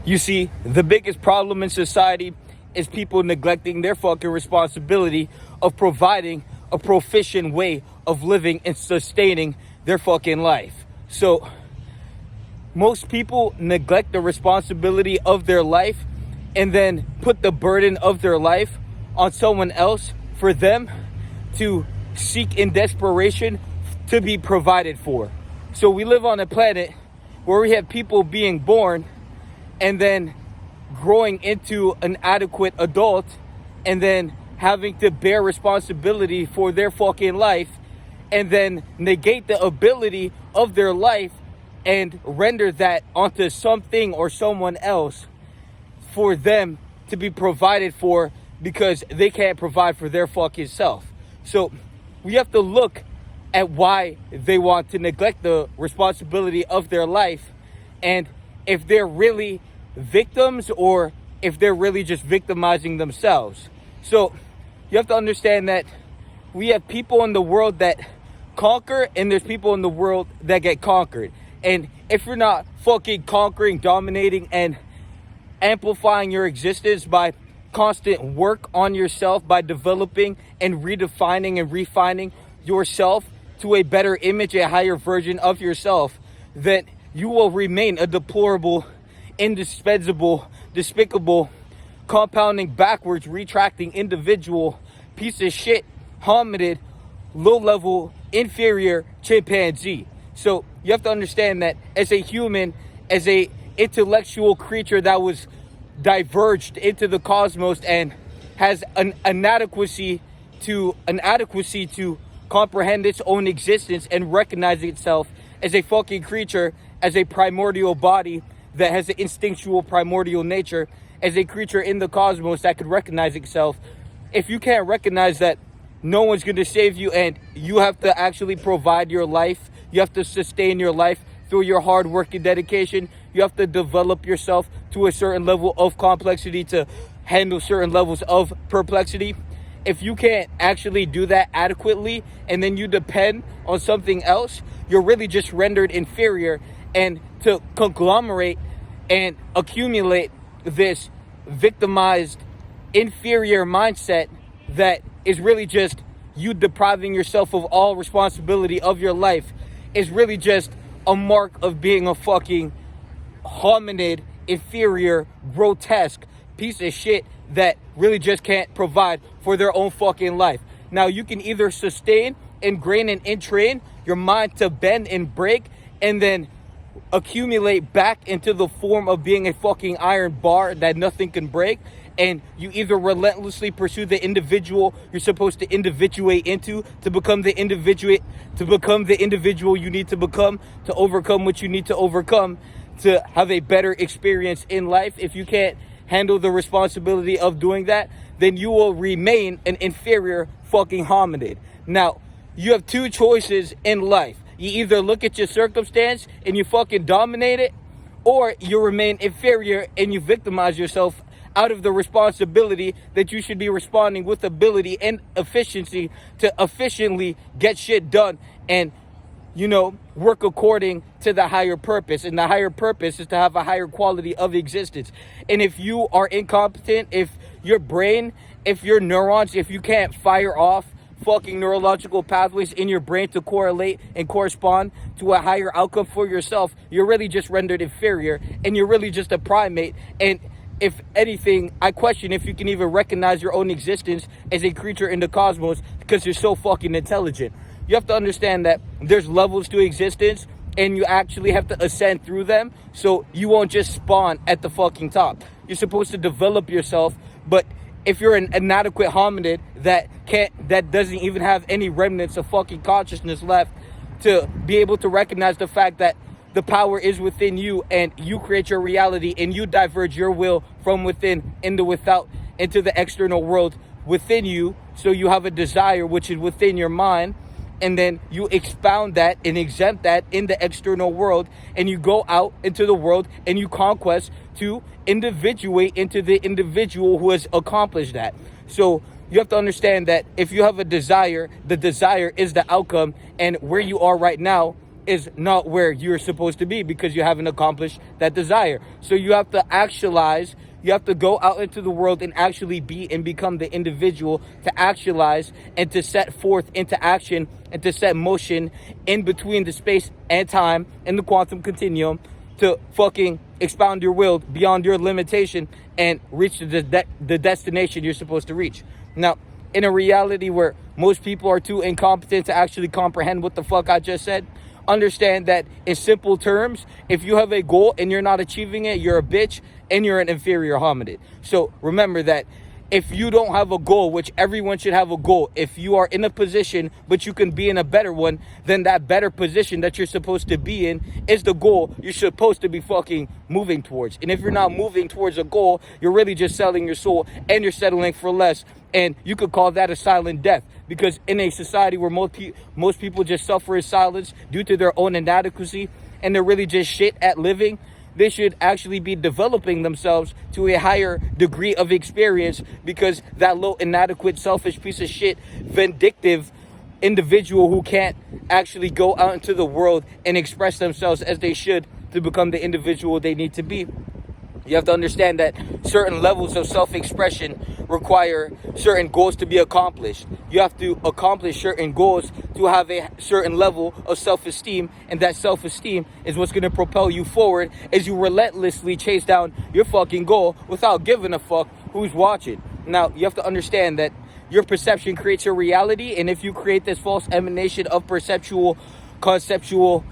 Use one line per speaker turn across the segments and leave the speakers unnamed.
You see, the biggest problem in society is people neglecting their fucking responsibility of providing a proficient way of living and sustaining their fucking life. So most people neglect the responsibility of their life and then put the burden of their life on someone else for them to seek in desperation to be provided for. So we live on a planet where we have people being born and then growing into an adequate adult and then having to bear responsibility for their fucking life and then negate the ability of their life and render that onto something or someone else for them to be provided for because they can't provide for their fucking self. So we have to look at why they want to neglect the responsibility of their life and if they're really victims or if they're really just victimizing themselves. So you have to understand that we have people in the world that conquer and there's people in the world that get conquered. And if you're not fucking conquering, dominating, and amplifying your existence by constant work on yourself, by developing and redefining and refining yourself to a better image, a higher version of yourself, then you will remain a deplorable, indispensable, despicable, compounding backwards, retracting individual, piece of shit, hominid, low-level, inferior chimpanzee. So you have to understand that as a human, as a intellectual creature that was diverged into the cosmos and has an inadequacy to comprehend its own existence and recognize itself as a fucking creature, as a primordial body that has an instinctual primordial nature, as a creature in the cosmos that could recognize itself. If you can't recognize that no one's going to save you and you have to actually provide your life, you have to sustain your life through your hard work and dedication, you have to develop yourself to a certain level of complexity to handle certain levels of perplexity. If you can't actually do that adequately and then you depend on something else, you're really just rendered inferior. And to conglomerate and accumulate this victimized, inferior mindset that is really just you depriving yourself of all responsibility of your life is really just a mark of being a fucking hominid, inferior, grotesque piece of shit that really just can't provide for their own fucking life. Now, you can either sustain, ingrain, and entrain your mind to bend and break and then accumulate back into the form of being a fucking iron bar that nothing can break, and you either relentlessly pursue the individual you're supposed to individuate into to become the individual you need to become to overcome what you need to overcome to have a better experience in life. If you can't handle the responsibility of doing that, then you will remain an inferior fucking hominid. Now, you have two choices in life. You either look at your circumstance and you fucking dominate it, or you remain inferior and you victimize yourself out of the responsibility that you should be responding with ability and efficiency to efficiently get shit done and, work according to the higher purpose. And the higher purpose is to have a higher quality of existence. And if you are incompetent, if your brain, if your neurons, if you can't fire off fucking neurological pathways in your brain to correlate and correspond to a higher outcome for yourself, you're really just rendered inferior and you're really just a primate. And if anything, I question if you can even recognize your own existence as a creature in the cosmos because you're so fucking intelligent. You have to understand that there's levels to existence and you actually have to ascend through them so you won't just spawn at the fucking top. You're supposed to develop yourself, but if you're an inadequate hominid that doesn't even have any remnants of fucking consciousness left to be able to recognize the fact that the power is within you and you create your reality and you diverge your will from within into without into the external world within you, so you have a desire which is within your mind, and then you expound that and exempt that in the external world, and you go out into the world and you conquest to individuate into the individual who has accomplished that. So you have to understand that if you have a desire, the desire is the outcome, and where you are right now is not where you're supposed to be because you haven't accomplished that desire. So you have to actualize. You have to go out into the world and actually be and become the individual to actualize and to set forth into action and to set motion in between the space and time in the quantum continuum to fucking expound your will beyond your limitation and reach the destination you're supposed to reach. Now, in a reality where most people are too incompetent to actually comprehend what the fuck I just said, understand that in simple terms, if you have a goal and you're not achieving it, you're a bitch and you're an inferior hominid. So remember that if you don't have a goal, which everyone should have a goal, if you are in a position but you can be in a better one, then that better position that you're supposed to be in is the goal you're supposed to be fucking moving towards. And if you're not moving towards a goal, you're really just selling your soul and you're settling for less. And you could call that a silent death, because in a society where most people just suffer in silence due to their own inadequacy and they're really just shit at living, they should actually be developing themselves to a higher degree of experience, because that low, inadequate, selfish piece of shit, vindictive individual who can't actually go out into the world and express themselves as they should to become the individual they need to be. You have to understand that certain levels of self-expression require certain goals to be accomplished. You have to accomplish certain goals to have a certain level of self-esteem, and that self-esteem is what's going to propel you forward as you relentlessly chase down your fucking goal without giving a fuck who's watching. Now, you have to understand that your perception creates your reality, and if you create this false emanation of perceptual, conceptual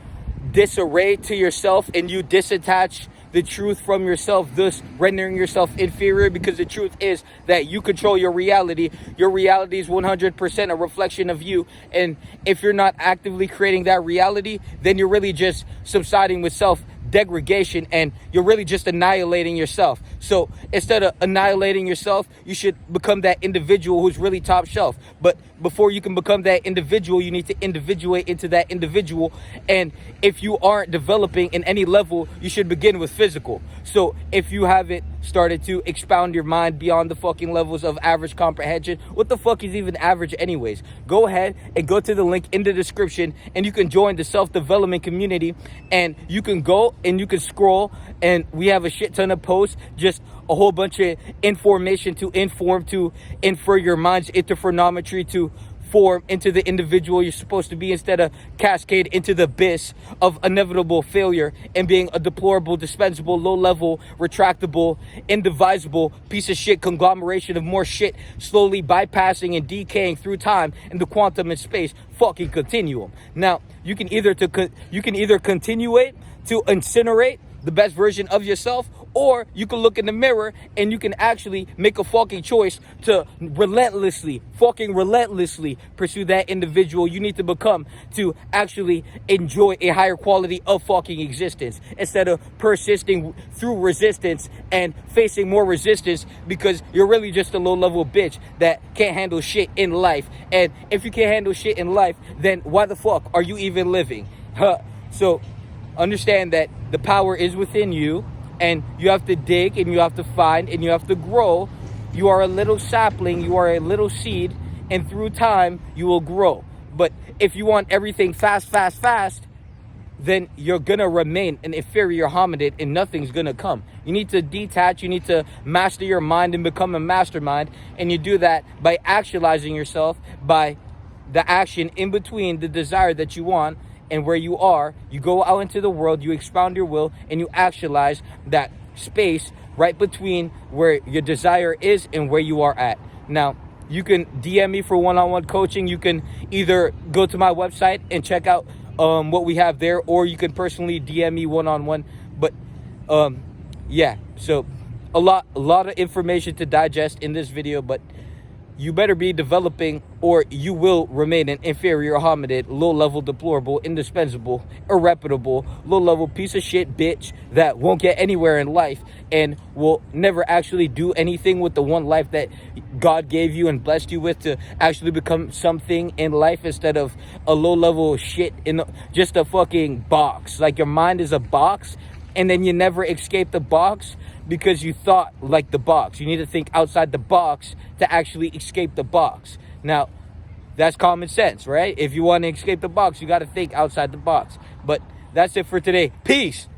disarray to yourself and you disattach the truth from yourself, thus rendering yourself inferior, because the truth is that you control your reality. Your reality is 100% a reflection of you, and if you're not actively creating that reality, then you're really just subsiding with self-degradation, and you're really just annihilating yourself. So instead of annihilating yourself, you should become that individual who's really top shelf. But before you can become that individual, you need to individuate into that individual. And if you aren't developing in any level, you should begin with physical. So if you haven't started to expound your mind beyond the fucking levels of average comprehension, what the fuck is even average anyways? Go ahead and go to the link in the description and you can join the self-development community, and you can go and you can scroll, and we have a shit ton of posts, just a whole bunch of information to inform, to infer your mind's interferometry, to form into the individual you're supposed to be, instead of cascade into the abyss of inevitable failure and being a deplorable, dispensable, low-level, retractable, indivisible piece of shit conglomeration of more shit, slowly bypassing and decaying through time in the quantum and space fucking continuum. Now, you can either continuate to incinerate the best version of yourself, or you can look in the mirror and you can actually make a fucking choice to relentlessly pursue that individual you need to become to actually enjoy a higher quality of fucking existence, instead of persisting through resistance and facing more resistance because you're really just a low-level bitch that can't handle shit in life. And if you can't handle shit in life, then why the fuck are you even living? So understand that the power is within you, and you have to dig and you have to find and you have to grow. You are a little sapling, you are a little seed, and through time you will grow. But if you want everything fast, then you're gonna remain an inferior hominid and nothing's gonna come. You need to detach, you need to master your mind and become a mastermind, and you do that by actualizing yourself, by the action in between the desire that you want and where you are. You go out into the world, you expound your will, and you actualize that space right between where your desire is and where you are at. Now, you can DM me for one-on-one coaching. You can either go to my website and check out what we have there, or you can personally DM me one-on-one. But yeah, so a lot of information to digest in this video, but you better be developing or you will remain an inferior hominid, low-level, deplorable, indispensable, irreputable, low-level piece of shit bitch that won't get anywhere in life and will never actually do anything with the one life that God gave you and blessed you with to actually become something in life, instead of a low-level shit in just a fucking box. Like, your mind is a box, and then you never escape the box because you thought like the box. You need to think outside the box to actually escape the box. Now, That's common sense, right? If you want to escape the box, you got to think outside the box. But that's it for today. Peace.